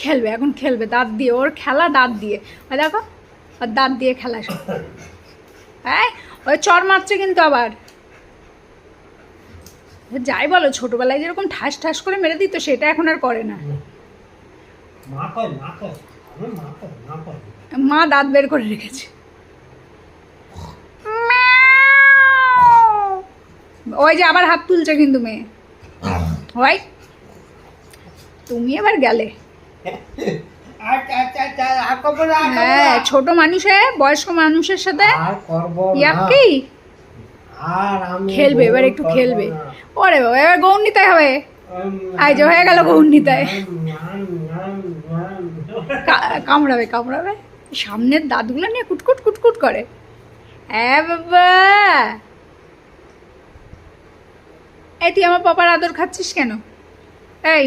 খেলবে, এখন খেলবে দাঁত দিয়ে, ওর খেলা দাঁত দিয়ে। ওই দেখো ওর দাঁত দিয়ে খেলা সব। হ্যাঁ ওই চর মারছে কিন্তু আবার। যাই বলো, ছোটবেলায় যেরকম ঠাস ঠাস করে মেরে দিত সেটা এখন আর করে না। মা দাঁত বের করে রেখেছে। ওই যে আবার হাত তুলছে কিন্তু মেয়ে। ওই তুমি এবার গেলে। হ্যাঁ ছোট মানুষে বয়স্ক মানুষের সাথে ইয়াকি খেলবে, এবার একটু খেলবে। ওরে বাবা এবার গৌরনীতায় হবে। আই যে হয়ে গেল গৌরনীতায়। কামড়াবে কামড়াবে, সামনের দাঁতগুলো নিয়ে কুটকুট কুটকুট করে। হ্যাঁ বাবা, এই তুই আমার পাপার আদর খাচ্ছিস কেন? এই